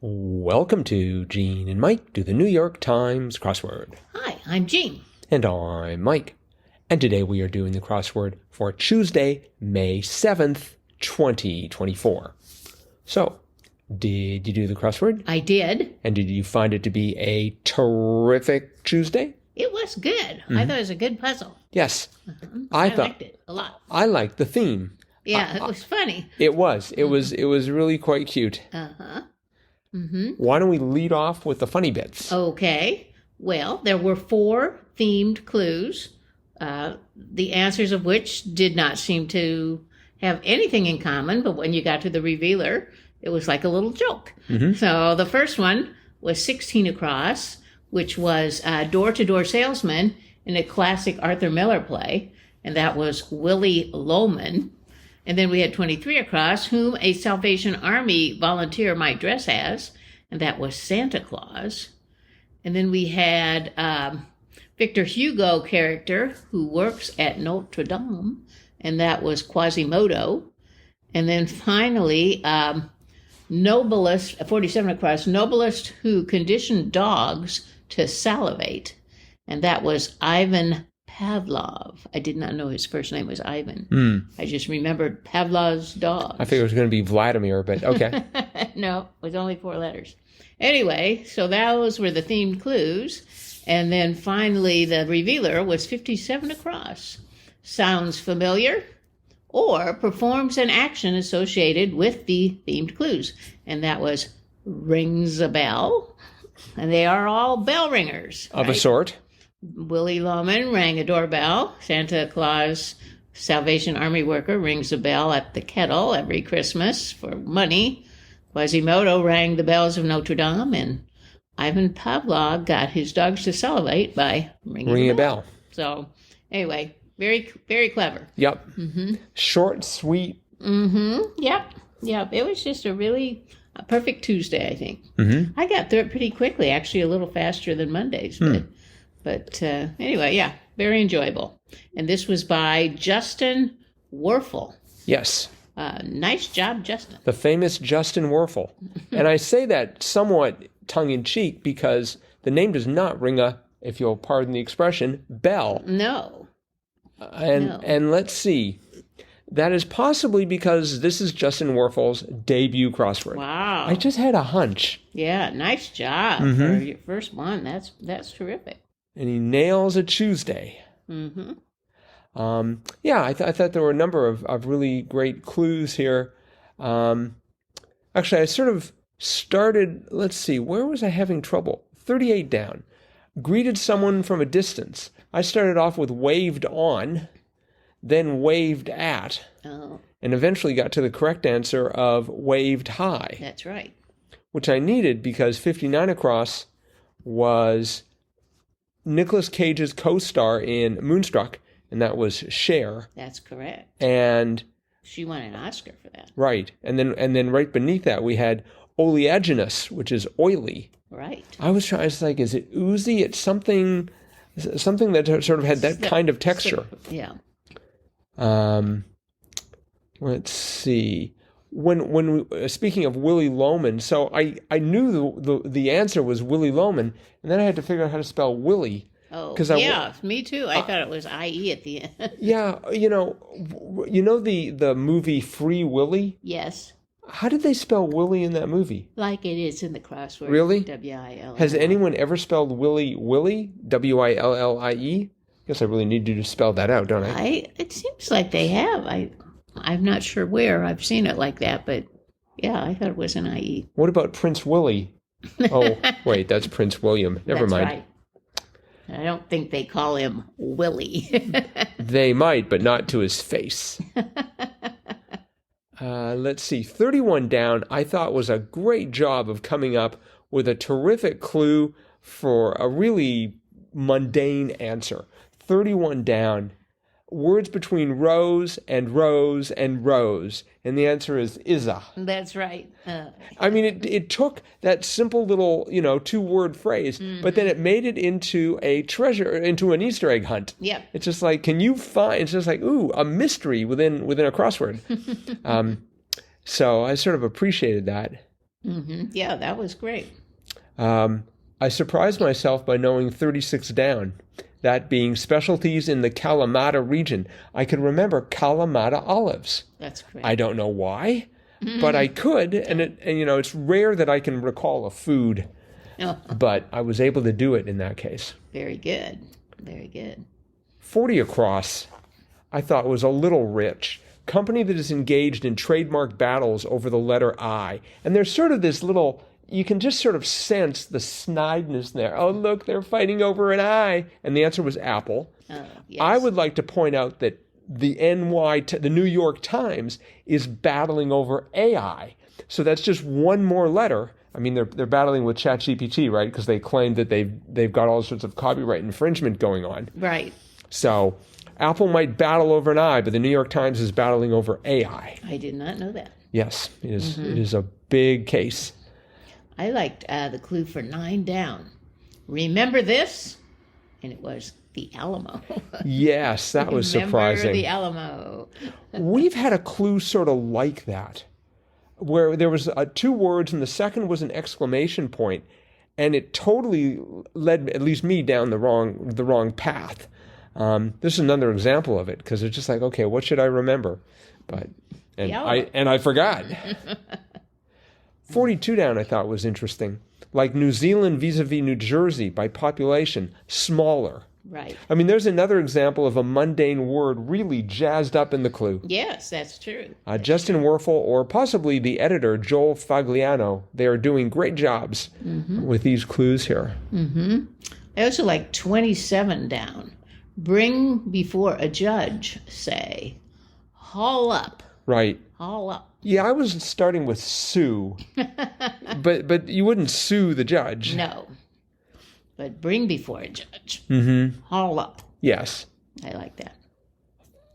Welcome to Gene and Mike do the New York Times crossword. Hi, I'm Jean. And I'm Mike. And today we are doing the crossword for Tuesday, May 7th, 2024. So, did you do the crossword? I did. And did you find it to be a terrific Tuesday? It was good. I thought it was a good puzzle. Yes. I liked it a lot. I liked the theme. Yeah, it was funny. It was. It was really quite cute. Uh-huh. Why don't we lead off with the funny bits? Okay. Well, there were 4 themed clues, the answers of which did not seem to have anything in common, but when you got to the revealer, it was like a little joke. So the first one was 16 across, which was door-to-door salesman in a classic Arthur Miller play, and that was Willie Loman. And then we had 23 across, whom a Salvation Army volunteer might dress as, and that was Santa Claus. And then we had Victor Hugo character who works at Notre Dame, and that was Quasimodo. And then finally, novelist, 47 across, novelist who conditioned dogs to salivate, and that was Ivan Pavlov. I did not know his first name was Ivan. I just remembered Pavlov's dog. I figured it was going to be Vladimir, but okay. No, it was only 4 letters. Anyway, so those were the themed clues. And then finally, the revealer was 57 across. Sounds familiar or performs an action associated with the themed clues. And that was rings a bell. And they are all bell ringers. Of a sort. Willie Loman rang a doorbell. Santa Claus, Salvation Army worker, rings a bell at the kettle every Christmas for money. Quasimodo rang the bells of Notre Dame, and Ivan Pavlov got his dogs to salivate by ringing a bell. So, anyway, very, very clever. Yep. Short, sweet. Yep. It was just a perfect Tuesday, I think. I got through it pretty quickly, actually a little faster than Mondays, But anyway, yeah, very enjoyable. And this was by Justin Werfel. Yes. Nice job, Justin. The famous Justin Werfel. And I say that somewhat tongue-in-cheek because the name does not ring a, if you'll pardon the expression, bell. No. And let's see. That is possibly because this is Justin Werfel's debut crossword. Wow. I just had a hunch. Yeah, nice job for your first one. That's terrific. And he nails a Tuesday. Yeah, I thought there were a number of really great clues here. Actually, I sort of started, let's see, where was I having trouble? 38 down. Greeted someone from a distance. I started off with waved on, then waved at, and eventually got to the correct answer of waved high. That's right. Which I needed because 59 across was Nicolas Cage's co-star in Moonstruck, and that was Cher. That's correct. And she won an Oscar for that. Right. And then right beneath that we had oleaginous, which is oily. Right. I was like, is it oozy? It's something that sort of had that kind of texture. Yeah. Let's see. When we, speaking of Willie Loman, so I knew the answer was Willie Loman, and then I had to figure out how to spell Willie. Oh, yeah, me too. I thought it was IE at the end. Yeah, you know the movie Free Willy? Yes. How did they spell Willie in that movie? Like it is in the crossword. Really? W-I-L-L. Has anyone ever spelled Willie Willie? W-I-L-L-I-E? I guess I really need you to spell that out, don't I? It seems like they have. I'm not sure where I've seen it like that, but yeah, I thought it was an IE. What about Prince Willie? Oh, wait, that's Prince William. Never mind. Right. I don't think they call him Willie. They might, but not to his face. Let's see. 31 down, I thought was a great job of coming up with a terrific clue for a really mundane answer. 31 down. Words between rose and rose and rose. And the answer is Izza. That's right. I mean, it took that simple little, 2-word phrase, but then it made it into into an Easter egg hunt. Yep. It's just like, it's just like, ooh, a mystery within a crossword. So I sort of appreciated that. Yeah, that was great. I surprised myself by knowing 36 down, that being specialties in the Kalamata region. I could remember Kalamata olives. That's great. I don't know why, but I could, and it's rare that I can recall a food, but I was able to do it in that case. Very good. Very good. 40 across, I thought was a little rich. Company that is engaged in trademark battles over the letter I. And there's sort of this little, you can just sort of sense the snideness there. Oh, look, they're fighting over an I. And the answer was Apple. Oh, yes. I would like to point out that the the New York Times is battling over AI. So that's just one more letter. I mean, they're battling with ChatGPT, right? Because they claim that they've got all sorts of copyright infringement going on. Right. So Apple might battle over an I, but the New York Times is battling over AI. I did not know that. Yes, it is. It is a big case. I liked the clue for 9 down. Remember this? And it was the Alamo. Yes, that was Remember surprising. the Alamo. We've had a clue sort of like that, where there was 2 words and the second was an exclamation point, and it totally led at least me down the wrong path. This is another example of it, because it's just like, okay, what should I remember? I forgot. 42 down I thought was interesting. Like New Zealand vis-a-vis New Jersey by population, smaller. Right. I mean, there's another example of a mundane word really jazzed up in the clue. Yes, that's true. Justin Werfel, or possibly the editor, Joel Fagliano, they are doing great jobs with these clues here. I also like 27 down. Bring before a judge, say. Haul up. Right. Haul up. Yeah, I was starting with sue, but you wouldn't sue the judge. No. But bring before a judge. Haul up. Yes. I like that.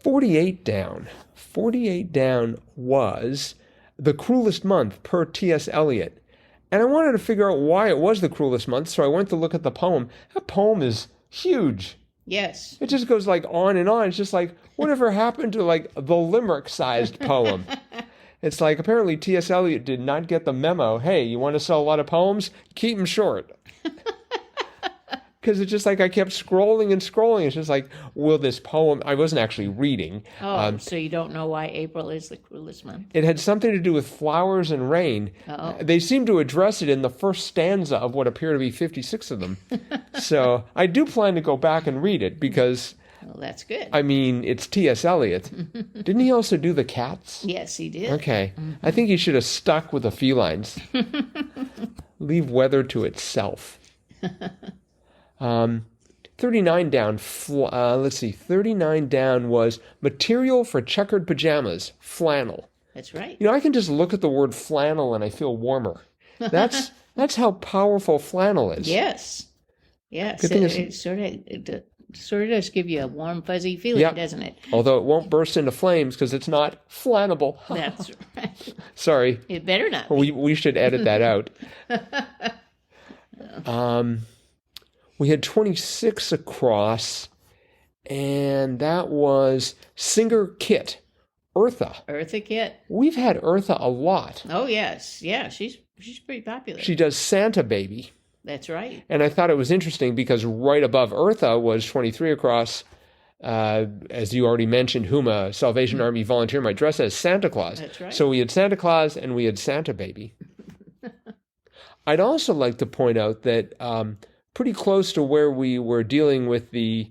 48 down. 48 down was The Cruelest Month per T.S. Eliot. And I wanted to figure out why it was the cruelest month, so I went to look at the poem. That poem is huge. Yes. It just goes like on and on. It's just like, whatever happened to like the limerick-sized poem? It's like apparently T.S. Eliot did not get the memo. Hey, you want to sell a lot of poems? Keep them short. Because it's just like I kept scrolling and scrolling. It's just like, will this poem... I wasn't actually reading. Oh, so you don't know why April is the cruelest month? It had something to do with flowers and rain. Uh-oh. They seem to address it in the first stanza of what appear to be 56 of them. So I do plan to go back and read it because... Well, that's good. I mean, it's T.S. Eliot. Didn't he also do the cats? Yes, he did. Okay. I think he should have stuck with the felines. Leave weather to itself. 39 down. 39 down was material for checkered pajamas, flannel. That's right. You know, I can just look at the word flannel and I feel warmer. That's how powerful flannel is. Yes. Yes. Good thing It sort of does give you a warm, fuzzy feeling, doesn't it? Although it won't burst into flames because it's not flammable. That's right. Sorry. It better not be. We should edit that out. We had 26 across, and that was Singer Kit, Eartha. Eartha Kitt. We've had Eartha a lot. Oh, yes. Yeah, she's pretty popular. She does Santa Baby. That's right. And I thought it was interesting because right above Eartha was 23 across, as you already mentioned, whom a Salvation Army volunteer might dress as Santa Claus. That's right. So we had Santa Claus and we had Santa Baby. I'd also like to point out that pretty close to where we were dealing with the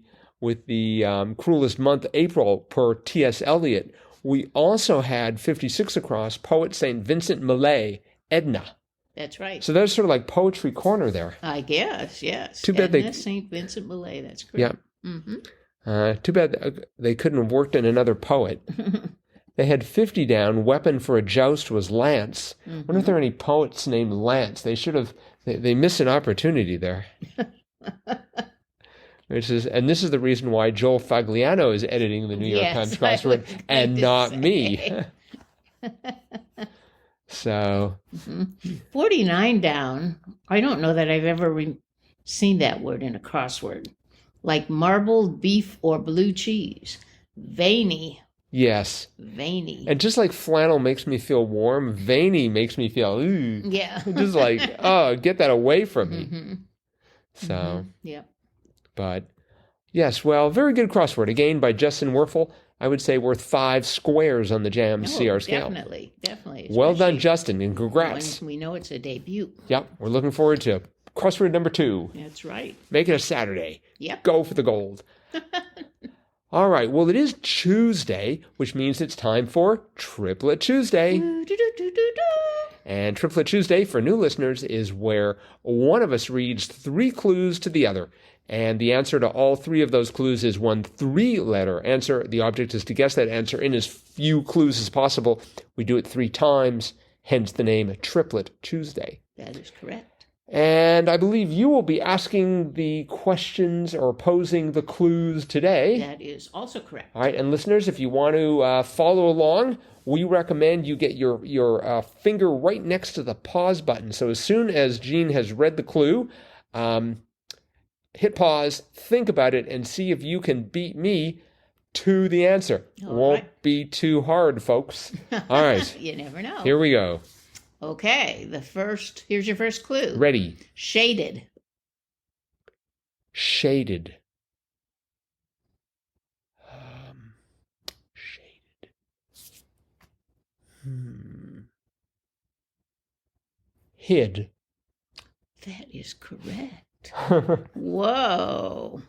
cruelest month, April, per T.S. Eliot, we also had 56 across, poet St. Vincent Millay, Edna. That's right. So that's sort of like poetry corner there. I guess, yes. Too bad Edna St. Vincent Millay, that's great. Yeah. Too bad they couldn't have worked in another poet. They had 50 down. Weapon for a joust was lance. I wonder if there are any poets named Lance. They should have. They missed an opportunity there. And this is the reason why Joel Fagliano is editing the New York Times crossword and not me. So 49 down. I don't know that I've ever seen that word in a crossword. Like marbled beef or blue cheese. Veiny Yes. Veiny. And just like flannel makes me feel warm, veiny makes me feel, ooh. Yeah. Just like, oh, get that away from me. So, Yep. but yes, well, very good crossword. Again, by Justin Werfel. I would say worth 5 squares on the Jam CR scale. Definitely. Well done, Justin, and congrats. We know it's a debut. Yep, we're looking forward to crossword number 2. That's right. Make it a Saturday. Yep. Go for the gold. All right, well, it is Tuesday, which means it's time for Triplet Tuesday. And Triplet Tuesday, for new listeners, is where one of us reads 3 clues to the other. And the answer to all 3 of those clues is one 3-letter answer. The object is to guess that answer in as few clues as possible. We do it 3 times, hence the name Triplet Tuesday. That is correct. And I believe you will be asking the questions or posing the clues today. That is also correct. All right, and listeners, if you want to follow along, we recommend you get your finger right next to the pause button. So as soon as Jean has read the clue, hit pause, think about it, and see if you can beat me to the answer. Won't be too hard, folks. All right. You never know. Here we go. Okay, here's your first clue. Ready. Shaded. Shaded. Shaded. Hid. That is correct. Whoa.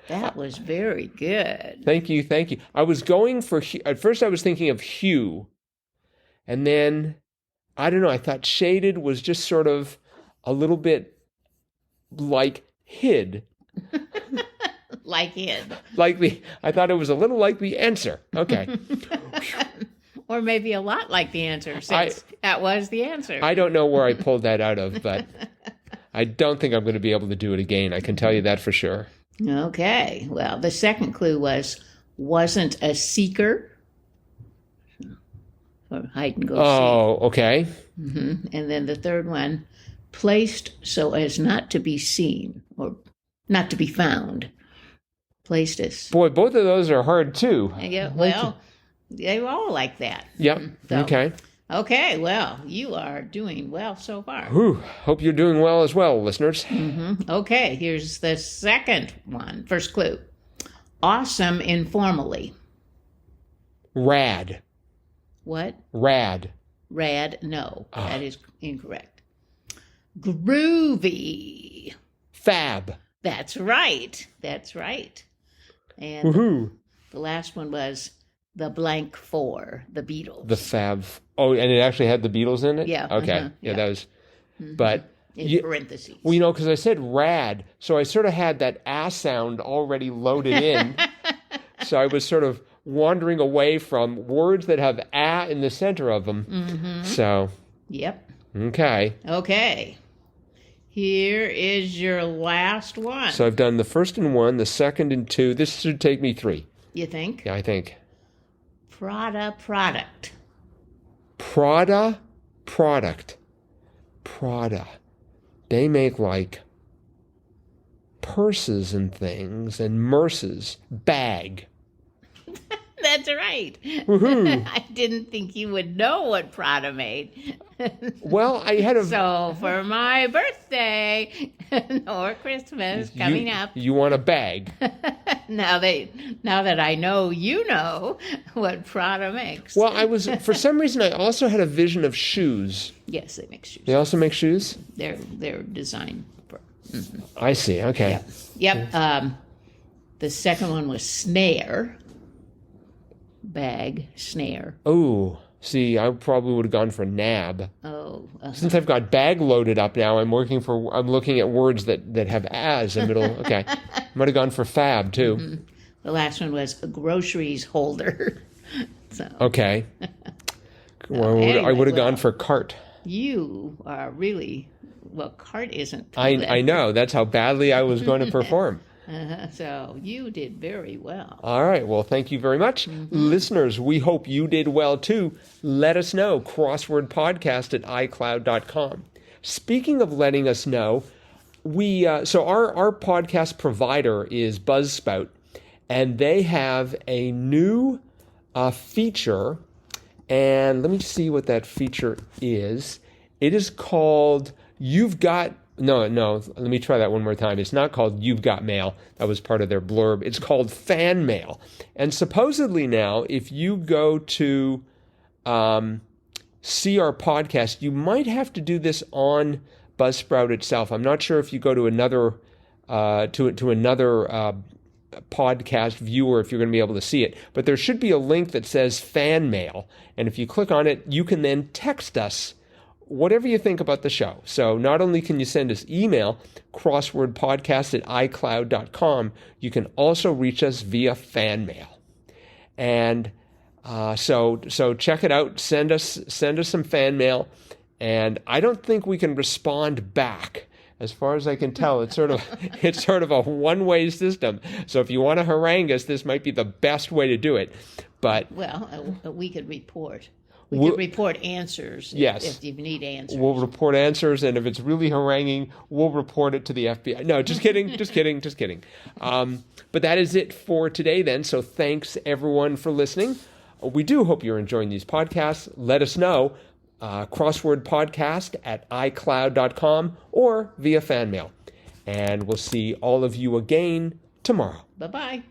That was very good. Thank you. I was going for, at first I was thinking of hue. And then, I don't know, I thought shaded was just sort of a little bit like hid. Like hid. I thought it was a little like the answer. Okay. Or maybe a lot like the answer, since that was the answer. I don't know where I pulled that out of, but I don't think I'm going to be able to do it again. I can tell you that for sure. Okay. Well, the second clue wasn't a seeker. Or hide and go seek. Oh, okay. And then the third one, placed so as not to be seen or not to be found. Placed as. Boy, both of those are hard too. Yeah, well, they were all like that. Yep. Okay. Okay, well, you are doing well so far. Whew. Hope you're doing well as well, listeners. Okay, here's the second one. First clue. Awesome informally. Rad. What? Rad. Rad, no. That is incorrect. Groovy. Fab. That's right. And the last one was the blank 4, the Beatles. The Fab. Oh, and it actually had the Beatles in it? Yeah. Okay. Yeah, that was. But. In parentheses. Well, because I said rad, so I sort of had that ass sound already loaded in. So I was sort of wandering away from words that have a in the center of them. So. Yep. Okay. Okay. Here is your last one. So I've done the first and 1, the second and 2. This should take me 3. You think? Yeah, I think. Prada product. Prada product. Prada. They make like purses and things and merces. Bag. That's right. Woohoo. I didn't think you would know what Prada made. Well, I had a... So for my birthday or Christmas coming up. You want a bag. Now that I know you know what Prada makes. Well, for some reason, I also had a vision of shoes. Yes, they make shoes. They also make shoes? They're designed for... I see, okay. Yep. The second one was snare. Bag, snare. Oh, see, I probably would have gone for nab. Oh. Since I've got bag loaded up now, I'm looking at words that have as in the middle. Okay. I might have gone for fab, too. The last one was a groceries holder. So. Okay. Well, anyway, I would have gone for cart. You are really... Well, cart isn't... I know. That's how badly I was going to perform. So you did very well. All right. Well, thank you very much. Listeners, we hope you did well, too. Let us know. crosswordpodcast@icloud.com. Speaking of letting us know, so our podcast provider is Buzzsprout, and they have a new feature, and let me see what that feature is. It is called You've Got... No, let me try that one more time. It's not called You've Got Mail. That was part of their blurb. It's called Fan Mail. And supposedly now, if you go to see our podcast, you might have to do this on Buzzsprout itself. I'm not sure if you go to another podcast viewer if you're going to be able to see it. But there should be a link that says Fan Mail. And if you click on it, you can then text us whatever you think about the show. So not only can you send us email, crosswordpodcast@icloud.com, you can also reach us via fan mail. And so check it out. Send us some fan mail. And I don't think we can respond back. As far as I can tell, it's sort of a one-way system. So if you want to harangue us, this might be the best way to do it. But we could report. We could report answers if you need answers. We'll report answers, and if it's really haranguing, we'll report it to the FBI. No, just kidding, just kidding. But that is it for today then. So thanks, everyone, for listening. We do hope you're enjoying these podcasts. Let us know, crosswordpodcast@icloud.com or via fan mail. And we'll see all of you again tomorrow. Bye-bye.